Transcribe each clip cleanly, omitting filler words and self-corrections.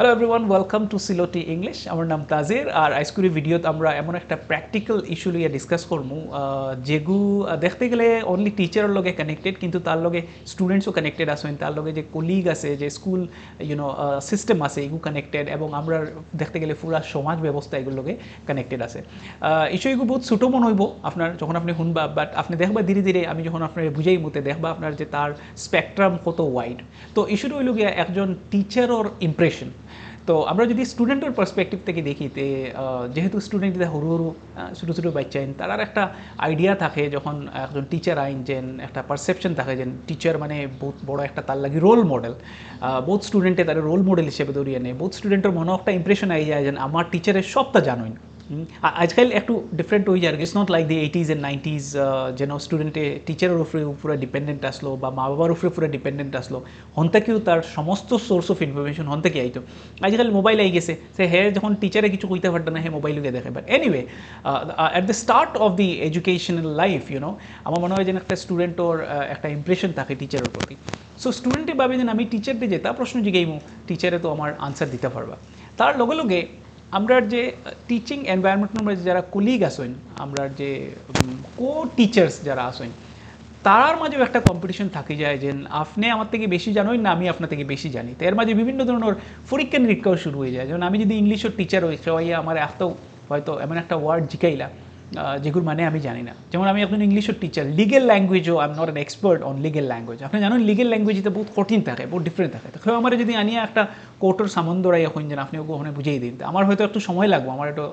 Hello everyone, welcome to Syloti English. আমার নাম তাজির আর আজকের ভিডিওতে আমরা এমন একটা প্র্যাকটিক্যাল ইস্যু লিয়ে ডিসকাস করবো যেগু দেখতে গেলে অনলি টিচারের লগে কানেক্টেড, কিন্তু তার লগে স্টুডেন্টসও কানেক্টেড আছেন, তার লগে যে কলিগ আছে, যে স্কুল সিস্টেম আছে, এগুলো কানেক্টেড, এবং আমরা দেখতে গেলে পুরা সমাজ ব্যবস্থা এগুলোর লগে কানেক্টেড আছে। ইস্যু এগুলো বহুত ছোটো মনে হইব আপনার যখন আপনি শুনবা, বাট আপনি দেখবা ধীরে ধীরে আমি যখন আপনার বুঝাই মতে দেখবা আপনার যে তার স্পেকট্রাম কত ওয়াইড। তো ইস্যুটা হইল গিয়া একজন টিচারের ইমপ্রেশন। তো আমরা যদি স্টুডেন্টের পার্সপেক্টিভ থেকে দেখি, যেহেতু স্টুডেন্ট সরু সরু ছোটো ছোটো বাচ্চা তার একটা আইডিয়া থাকে যখন একজন টিচার আইন, যে একটা পারসেপশন থাকে যে টিচার মানে বহুত বড় একটা তার লাগে রোল মডেল। বহুত স্টুডেন্টে তার রোল মডেল হিসেবে ধরিয়ে নেয়, বহুত স্টুডেন্টের মনে একটা ইমপ্রেশন আই যায় যে আমার টিচারের সবটা জানোই। আজকাল একটু ডিফারেন্ট হয়ে যায়, it's not like the 80s and 90s যেন স্টুডেন্টে টিচারের উপরে পুরো ডিপেন্ডেন্ট আসলো বা মা বাবার উপরে পুরো ডিপেন্ডেন্ট আসলো, হন্তাকেও তার সমস্ত সোর্স অফ ইনফরমেশন হন্তাকে আইতো। আজকাল মোবাইল আই গেছে, সে হে যখন টিচারে কিছু কইতে পারতো না, হে মোবাইলকে দেখে। But anyway, at the start of the educational life আমার মনে হয় যে একটা স্টুডেন্টর একটা ইমপ্রেশন থাকে টিচারের প্রতি। সো স্টুডেন্টে ভাবে যে আমি টিচারকে যেটা প্রশ্ন জিগাইমু, টিচারে তো আমার আনসার দিতে পারবা। তার লগে লগে আমরা যে টিচিং এনভায়রনমেন্টের যারা কলিগ আসেন, আমরা যে কো টিচার্স যারা আসেন, তার মাঝেও একটা কম্পিটিশন থাকি যায় যে আপনি আমার থেকে বেশি জানোই না, আমি আপনার থেকে বেশি জানি। তো এর মাঝে বিভিন্ন ধরনের পরীক্ষা নিরীক্ষাও শুরু হয়ে যায়। যেমন আমি যদি ইংলিশের টিচার হই, সবাই আমার এতও হয়তো এমন একটা ওয়ার্ড জিকাইলা যেগুলো মানে আমি জানি না। যেমন আমি একজন ইংলিশের টিচার, লিগেল ল্যাঙ্গুয়েজও I am not an expert on legal language. আপনি জানেন লিগেল ল্যাঙ্গুয়েজতে বহুত কঠিন থাকে, বহুত ডিফারেন্ট থাকে। তো আমার যদি আনিয়ে একটা কোর্টের সামন্দরাই এখন যেন আপনি ওখানে বুঝিয়ে দিন, আমার হয়তো একটু সময় লাগবে, আমার একটু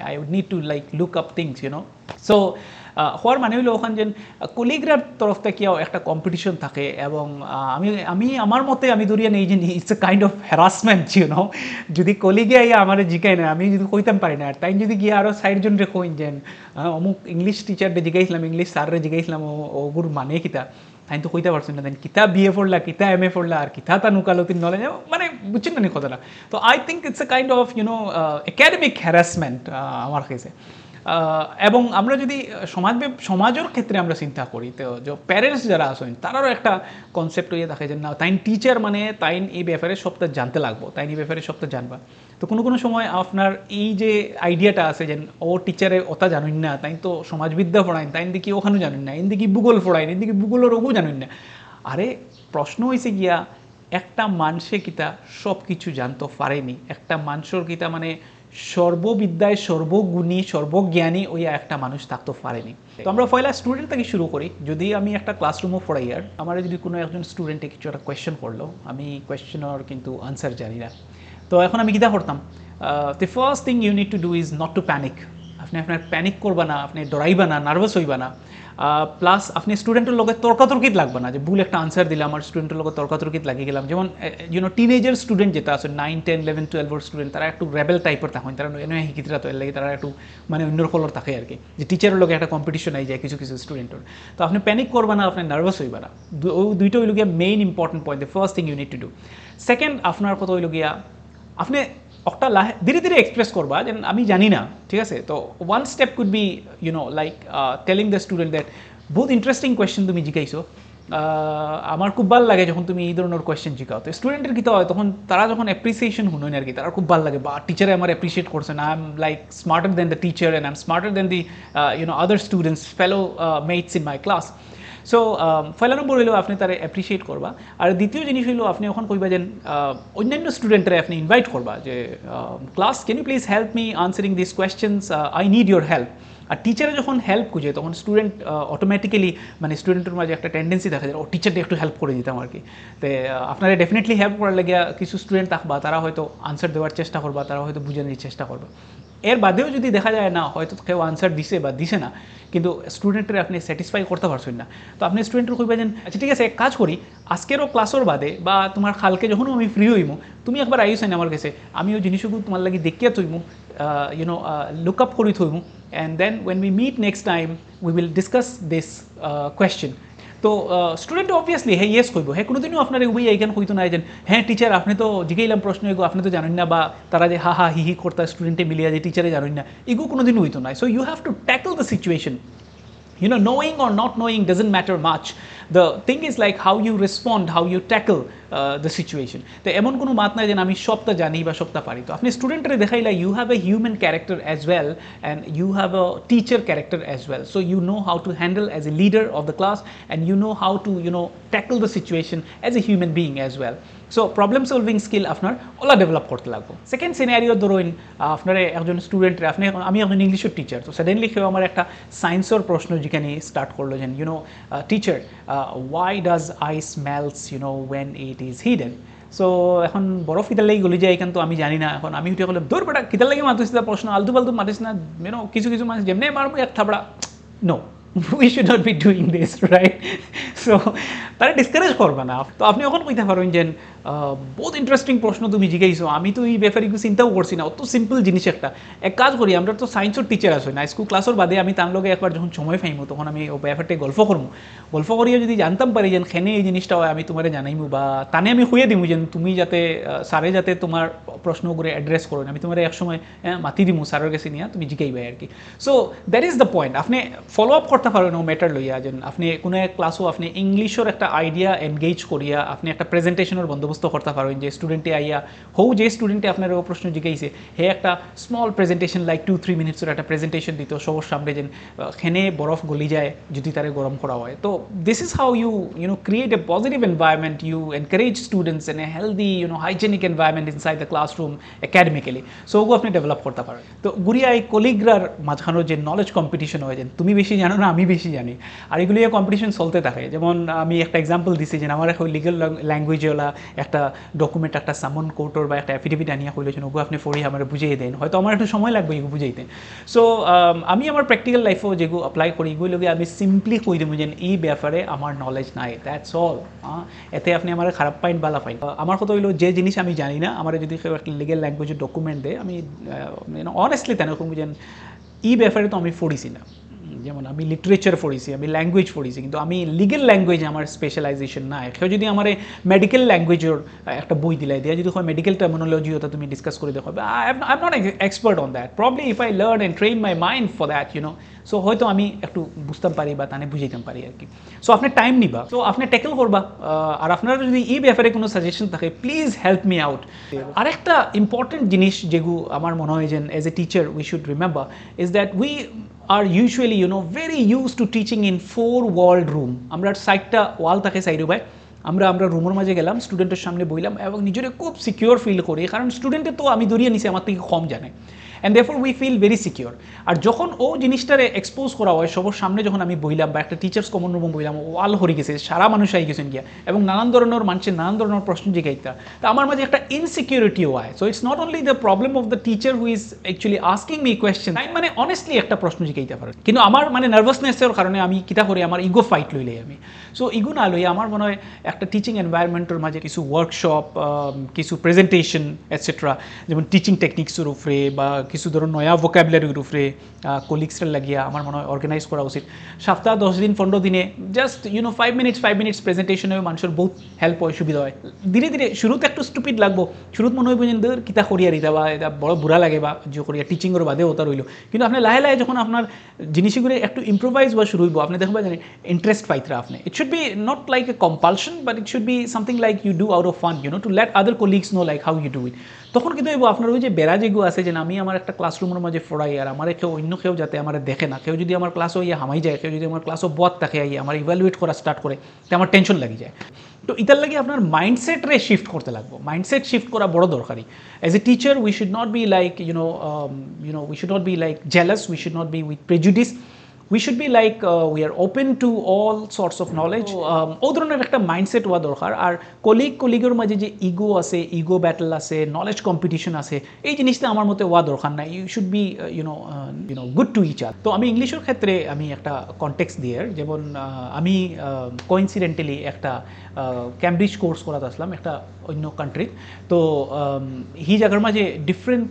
I would need to like look up things so হওয়ার মানে হইলো ওখানে যে কলিগরার তরফ থেকেও একটা কম্পিটিশন থাকে। এবং আমি আমার মতে আমি ধরিয়া নেই যে it's a kind of harassment যদি কলিগে আইয়া আমার জিগাই না, আমি যদি কইতাম পারি না, আর তাই যদি গিয়ে আরও 60 রে কইন যে অমুক ইংলিশ টিচাররে জিগাইছিলাম, ইংলিশ স্যাররে জিগাইছিলাম, ওগুর মানে কিতা তাই তো কইতে পারছেন না, দেন কিতা বিএ পড়লা, কিতা এম এ পড়লা, আর কিতা তা নুকালতির নলেজ, মানে বুঝছেন না কথাটা। তো I think it's a kind of academic harassment আমার কাছে। এবং আমরা যদি সমাজের ক্ষেত্রে আমরা চিন্তা করি, তো যে প্যারেন্টস যারা আছেন তারারও একটা কনসেপ্ট হয়ে থাকে যে না, তাইন টিচার মানে তাইন এই ব্যাপারে সবটা জানতে লাগবো, তাইন এই ব্যাপারে সবটা জানবা। তো কোনো কোনো সময় আপনার এই যে আইডিয়াটা আছে যে ও টিচারে ওটা জানুন না, তাই তো সমাজবিদ্যা পড়াইন, তাইন দিকে ওখানেও জানুন না, এদিকে ভূগোল পড়াইন, এদিকে ভূগোলের ওগু জানুন না। আরে প্রশ্ন হয়েছে গিয়া একটা মানুষে কিতা সব কিছু জানতে পারেনি, একটা মানুষের কিতা মানে সর্ববিদ্যায় সর্বগুণী সর্বজ্ঞানী ওই একটা মানুষ থাকতে পারেনি। তো আমরা পয়লা স্টুডেন্ট থেকে শুরু করি। যদি আমি একটা ক্লাসরুমও পড়াই, আর আমার যদি কোনো একজন স্টুডেন্টে কিছু একটা কোয়েশ্চেন করলো, আমি কোয়েশ্চেনের কিন্তু আনসার জানি না, তো এখন আমি কীটা করতাম? The first thing you need to do is not to panic. আপনি আপনার প্যানিক করবা না, আপনি ডরাইবা না, নার্ভাস হইবা না। প্লাস আপনি স্টুডেন্টের লোকের তর্কাতর্কিত লাগবে না, যে ভুল একটা আনসার দিলে আমার স্টুডেন্টের লোকের তর্কাতর্কিত লাগিয়ে গেলাম। যেমন টিনেজার স্টুডেন্ট যেটা আছে 9, 10, 11, 12 স্টুডেন্ট, তারা একটু রেবেল টাইপের থাকেন, তারা এনে শিক্ষিতরা তো এর লাগে তারা একটু মানে অন্য কলর থাকে আর কি, যে টিচারের লোকে একটা কম্পিটিশন আই যায় কিছু কিছু স্টুডেন্টের। তো আপনি প্যানিক করবা না, আপনি নার্ভাস হইবা না। দুইটা হইল গিয়া main important point, the first thing you need to do. Second, আপনার কথা হইল গিয়া আপনি একটা ধীরে ধীরে এক্সপ্রেস করবা যে আমি জানি না, ঠিক আছে? তো one step could be like telling the student that বহুত ইন্টারেস্টিং কোয়েশ্চেন তুমি জিজ্ঞাইছো, আমার খুব ভালো লাগে যখন তুমি এই ধরনের কোয়েশ্চেন জিজ্ঞাও। তো স্টুডেন্টের কী হয়, তখন তারা যখন অ্যাপ্রিসিয়েশন শুনুন আর কি, তারা খুব ভালো লাগে, বা টিচারে আমার অ্যাপ্রিসিয়েট করছেন, I am like smarter than the teacher and I am smarter than the other students, fellow mates in my class. So পয়লা নম্বর হইলেও আপনি তারা অ্যাপ্রিসিয়েট করবা। আর দ্বিতীয় জিনিস হইলেও আপনি এখন কইবা যে অন্যান্য স্টুডেন্টরা আপনি ইনভাইট করবা যে class, can you please help me answering this questions, I need your help. আর টিচারে যখন হেল্প খুঁজে, তখন স্টুডেন্ট অটোমেটিক্যালি মানে স্টুডেন্টের মাঝে একটা টেন্ডেন্সি দেখা যায় ও টিচারটা একটু হেল্প করে দিতাম আর কি। তো আপনারা ডেফিনেটলি হেল্প করার লাগে কিছু স্টুডেন্ট থাকবা, তারা হয়তো আনসার দেওয়ার চেষ্টা করবা, তারা হয়তো বুঝে নেওয়ার চেষ্টা করবা। এর বাদেও যদি দেখা যায় না, হয়তো কেউ আনসার দিছে বা দিছে না, কিন্তু স্টুডেন্টের আপনি স্যাটিসফাই করতে পারছেন না, তো আপনি স্টুডেন্টের কইবা যে আচ্ছা ঠিক আছে, এক কাজ করি, আজকেরও ক্লাসের বাদে বা তোমার কালকে যখন আমি ফ্রি হইমু, তুমি একবার আইসেন আমার কাছে, আমি ওই জিনিসগুলো তোমার লাগে দেখিয়া থইমু, লুক আপ করি থইমু, and then when we meet next time we will discuss this question. তো স্টুডেন্ট অবভিয়াসলি হ্যাঁ ইয়েস কইব, হ্যাঁ কোনোদিনও আপনার ওই এইখান কইতো না যে হ্যাঁ টিচার আপনি তো জিগাইলাম প্রশ্ন এগো আপনি তো জানেন না, বা তারা যে হা হা হি হি করতা স্টুডেন্টে মিলিয়া যে টিচারে জানেন না, এগো কোনোদিনও হইতো না। So you have to tackle the situation, knowing or not knowing doesn't matter much. The thing is like how you respond, how you tackle the situation. তো এমন কোনো মাত নাই যে আমি সবটা জানি বা সবটা পারি। তো আপনি স্টুডেন্টরে দেখাইলা you have a human character as well and you have a teacher character as well, so you know how to handle as a leader of the class and you know how to tackle the situation as a human being as well. So problem solving skill আপনার OLA develop করতে লাগবো। Second scenario ধরুন আপনার একজন স্টুডেন্টরে আমি একজন ইংলিশের teacher, তো সাডেনলি কেউ আমার একটা সায়েন্সের প্রশ্ন যেখানে স্টার্ট করলো যে teacher why does I smells when it is hidden. So এখন বরফ কিতার লাগি গলি যায়, এখান তো আমি জানি না। এখন আমি উঠে করলাম দূর বেটা কিতার লাগে মাতিস না প্রশ্ন, আলতু পালতু মাতিস না, কিছু কিছু মানুষ যেমনি মারবো এক থাবড়া। No, we should not be doing this, right? So তারা ডিসকারেজ করবে না। তো আপনি এখন কইতে পারেন যে বহুত ইন্টারেস্টিং প্রশ্ন তুমি জিজ্ঞাসো, আমি তো এই ব্যাপারে কিছু চিন্তাও করছি না, অত সিম্পল জিনিস একটা। এক কাজ করি, আমরা তো সায়েন্সের টিচার আসি না, স্কুল ক্লাসের বাদে আমি তার লগে একবার যখন সময় পাইমু তখন আমি ও ব্যাপারটা গল্প করবো। গল্প করিয়ে যদি জানতাম পারি যে খেনে এই জিনিসটা হয়, আমি তোমার জানাইমু বা তানে আমি খুঁয়ে দিমু যে তুমি যাতে স্যারে যাতে তোমার প্রশ্ন করে অ্যাড্রেস করেন, আমি তোমার এক সময় মাতি দিমু স্যারের কাছে নিয়ে তুমি জিজ্ঞাইবে আর কি। So that is the point. আপনি ফলো আপ করতে পারেন ও ম্যাটার লইয়া, যে আপনি কোনো এক ক্লাসও আপনি ইংলিশের একটা আইডিয়া এনগেজ করিয়া আপনি একটা প্রেজেন্টেশনের বন্দোবস্ত করতে পারেন, যে স্টুডেন্টে আইয়া যে স্টুডেন্টে আপনার ও প্রশ্ন জিজ্ঞাইছে হে একটা স্মল প্রেজেন্টেশন লাইক 2-3 মিনিটসের একটা প্রেজেন্টেশন দিত সবার সামনে, যে খেনে বরফ গলি যায় যদি তারে গরম করা হয়। তো this is how you create a positive environment, you encourage students in a healthy hygienic environment inside the classroom academically. So ওগু আপনি ডেভেলপ করতে পারেন। তো গুড়িয়ায় কলিগরার মাঝখানোর যে নলেজ কম্পিটিশন হয়, যে তুমি বেশি জানো না আমি বেশি জানি, আর এগুলি কম্পিটিশন চলতে থাকে। যেমন আমি একটা এক্সাম্পল দিছি যে আমার এখন লিগাল ল্যাঙ্গুয়েজওয়ালা একটা ডকুমেন্ট, একটা সামন কোর্টর বা একটা অ্যাফিডেভিট আনিয়া কইলেছেন, ওগু আপনি ফরি আমার বুঝিয়ে দেন, হয়তো আমার একটু সময় লাগবে এগুলো বুঝাইতে। সো আমি আমার প্র্যাকটিক্যাল লাইফেও যেগুলো অ্যাপ্লাই করি এগুলোকে আমি সিম্পলি কই দেবো যে এই ব্যাপারে আমার নলেজ নাই, দ্যাটস অল। এতে আপনি আমার খারাপ পাইন বালা পাইন। আমার কথা হইলো যে জিনিস আমি জানি না, আমার যদি কেউ একটা লিগাল ল্যাঙ্গুয়েজের ডকুমেন্ট দেয়, আমি অনেস্টলি তেন কম যে এই ব্যাপারে তো আমি পড়িছি না। যেমন আমি লিটারেচার পড়িছি, আমি ল্যাঙ্গুয়েজ পড়িছি, কিন্তু আমি লিগেল ল্যাঙ্গুয়েজে আমার স্পেশালাইজেশন নাই। কেউ যদি আমার মেডিকেল ল্যাঙ্গুয়েজের একটা বই দিলাই দেয়, যদি হয় মেডিকেল টার্মিনোলজি ওটা তুমি ডিসকাস করে দেখো, I am not expert on that, probably if I learn and train my mind for that so হয়তো আমি একটু বুঝতাম পারি বা তানে বুঝাইতাম পারি আর কি। সো আপনি টাইম নিবা, সো আপনি ট্যাকেল করবা। আর আপনার যদি এই ব্যাপারে কোনো সাজেশন থাকে প্লিজ হেল্প মি আউট। আরেকটা ইম্পর্টেন্ট জিনিস যেগুলো আমার মনে হয় যে as a teacher we should remember is that we are usually very used to teaching in 4-walled room. আমরা সাইডটা ওয়াল থাকে সাইডে ভাই, আমরা রুমের মাঝে গেলাম, স্টুডেন্টের সামনে বইলাম এবং নিজের খুব সিকিউর ফিল করি, কারণ স্টুডেন্টে তো আমি দরিয়ে নিছি আমার থেকে কম জানে, and therefore we feel very secure. আর যখন ও জিনিসটারে এক্সপোজ করা হয় সবার সামনে, যখন আমি বইলাম বা একটা টিচার্স কমন রুম বইলাম, ওয়াল হরে গেছে, সারা মানুষ আই গেছেন গিয়া এবং নানান ধরনের মানুষের নানান ধরনের প্রশ্ন জিজ্ঞাইতা, তা আমার মাঝে একটা ইনসিকিউরিটিও হয়। So it's not only the problem of the teacher who is actually asking me question, মানে অনেস্টলি একটা প্রশ্ন জিজ্ঞাইতে পারে, কিন্তু আমার নার্ভাসনেসের কারণে আমি কিতা করি, আমার ইগো ফাইট লইলে আমি। সো ইগো না লইয়া আমার মনে হয় একটা টিচিং এনভায়রনমেন্টের মাঝে কিছু ওয়ার্কশপ, কিছু প্রেজেন্টেশন এটসেট্রা, যেমন টিচিং টেকনিক্সের উপরে বা কিছু ধরুন নয়া ভোকাবুলারির উপরে কলিগসরা লাগিয়া আমার মনে হয় অর্গানাইজ করা উচিত। সপ্তাহ 10 দিন 15 দিনে জাস্ট 5 মিনিটস প্রেজেন্টেশনে মানুষের বহুত হেল্প হয়, সুবিধা হয়। ধীরে ধীরে শুরুতে একটু স্টুপিড লাগবো, শুরুত মনে হইব যে কিতা করিয়া দিতা বা এটা বড় বুড়া লাগে বা যে করিয়া টিচিংয়ের বাদে ওটা রইল, কিন্তু আপনি লাহে লাহে যখন আপনার জিনিসগুলো একটু ইম্প্রোভাইজ বা শুরু হইব, আপনি দেখবেন জানেন ইন্টারেস্ট পাইতরা আপনি। It should be not like a compulsion, but it should be something like you do out of fun, to let other colleagues know like how you do it. তখন কিন্তু আপনার ওই যে বেড়া যেগুলো আছে, যে আমি আমার একটা ক্লাসরুমের মাঝে ফোড়াই আর আমার অন্য কেউ যাতে আমার দেখে না, কেউ যদি আমার ক্লাসও ইয়ে হামাই যায়, কেউ যদি আমার ক্লাসও বদ থাকে আইয়ে আমার ইভ্যালুয়েট করা স্টার্ট করে, তো আমার টেনশন লাগি যায়। তো ইতার লাগে আপনার মাইন্ডসেটরে শিফট করতে লাগবো, মাইন্ডসেট শিফট করা বড় দরকারি। As a teacher we should not be like we should not be like jealous, we should not be with prejudice, we should be like we are open to all sorts of knowledge. ও ধরনের একটা mindset হওয়া দরকার। আর কলিগের মাঝে যে ego আছে, ego battle আছে, knowledge competition আছে, এই জিনিসটা আমার মতে হওয়া দরকার নাই। You should be good to each other. তো আমি ইংলিশের ক্ষেত্রে আমি একটা কনটেক্সট দিয়ে, যেমন আমি কোইন্সিডেন্টালি একটা ক্যামব্রিজ কোর্স করাতে আসলাম একটা অন্য কান্ট্রি। তো হি জায়গার মাঝে ডিফারেন্ট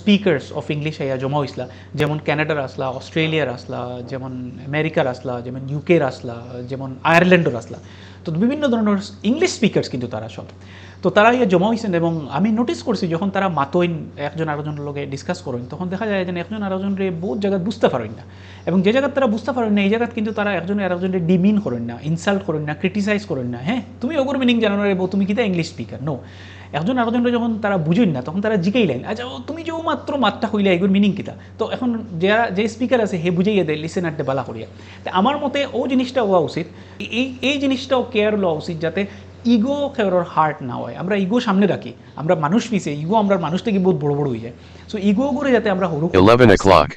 স্পিকার্স অফ ইংলিশ আইয়া জমা হয়েছিল, যেমন ক্যানাডার আসলা, অস্ট্রেলিয়ার আসলা, যেমন আমেরিকার আসলা, যেমন ইউকের আসলা, যেমন আয়ারল্যান্ডের আসলা। তো বিভিন্ন ধরনের ইংলিশ স্পিকার্স কিন্তু তারা সব, তো তারা ইয়ে জমা হয়েছেন। এবং আমি নোটিস করছি যখন তারা মাতইন একজন আরেকজনের লগে ডিসকাস করেন, তখন দেখা যায় যে একজন আরেকজনরে বহুত জায়গায় বুঝতে পারেন না, এবং যে জায়গায় তারা বুঝতে পারেন না এই জায়গায় কিন্তু তারা একজনে আরেকজনরে ডিমিন করেন না, ইনসাল্ট করেন না, ক্রিটিসাইজ করেন না। হ্যাঁ, তুমি ওগুর মিনিং জানো না রে বউ, তুমি কিতা ইংলিশ স্পিকার? নো, একজন আরেকজনরে যখন তারা বুঝেন না তখন তারা জিগাইলেন, আচ্ছা তুমি যে মাত্র মাতটা হইলে এগুর মিনিং কিতা? তো এখন যারা যে স্পিকার আছে হে বুঝাইয়া দেয় লিসেনারটা বালা করিয়া। তো আমার মতে ও জিনিসটা হওয়া উচিত, এই জিনিসটাও কেয়ার লওয়া উচিত যাতে ইগো কেউর হার্ট না হয়। আমরা ইগো সামনে রাখি, আমরা মানুষ পিছিয়ে ইগো, আমরা মানুষ থেকে বহুত বড় বড় হয়ে যায়। সো ইগো করে যাতে আমরা হরু 11 o'clock.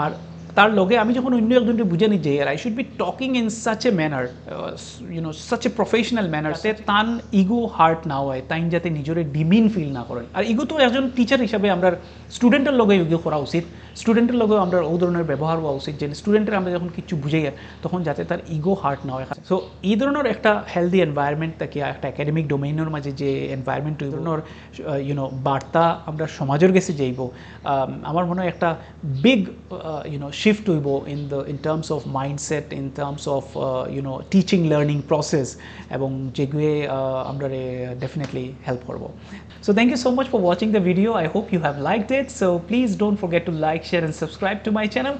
আর তার লগে আমি যখন অন্য একজনকে বুঝে নিই যে I should be talking in such a manner, such a professional manner, যাতে তান ইগো হার্ট না হয়, তাই যাতে নিজের ডিমিন ফিল না করেন। আর ইগো তো একজন টিচার হিসাবে আমরা স্টুডেন্টের লগে ইগো করা উচিত, স্টুডেন্টের লগেও আমরা ও ধরনের ব্যবহার হওয়া উচিত যে স্টুডেন্টের আমরা যখন কিছু বুঝাই তখন যাতে তার ইগো হার্ট না হয়। সো এই ধরনের একটা হেলদি এনভায়রনমেন্ট থাকে, একটা একাডেমিক ডোমেইনের মাঝে যে এনভায়রনমেন্ট, এই ধরনের বার্তা আমরা সমাজের কাছে যাইব, আমার মনে হয় একটা বিগ শিফট হইব in terms of mindset, in terms of teaching learning process, এবং যেগুলো আমরা definitely help করব। So thank you so much for watching the video. I hope you have liked it. So please don't forget to like, share and subscribe to my channel.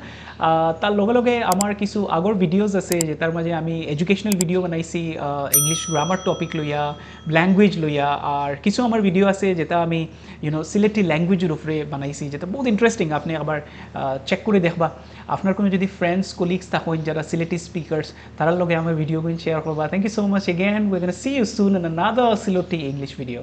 তার লগে লগে আমার কিছু আগর videos আছে যে তার মাঝে আমি এডুকেশনাল ভিডিও বানাইছি ইংলিশ গ্রামার টপিক লইয়া, ল্যাঙ্গুয়েজ লইয়া, আর কিছু আমার ভিডিও আছে যেটা আমি সিলেটি ল্যাঙ্গুয়েজের উপরে বানাইছি, যেটা বহুত ইন্টারেস্টিং। আপনি আবার চেক করে দেখবা। আপনার কোনো যদি ফ্রেন্ডস কলিগস থাকেন যারা সিলেটি স্পিকার্স, তার লগে আমার ভিডিওগুলো শেয়ার করবা। Thank you so much again. We are gonna see you soon in another Sylheti English video.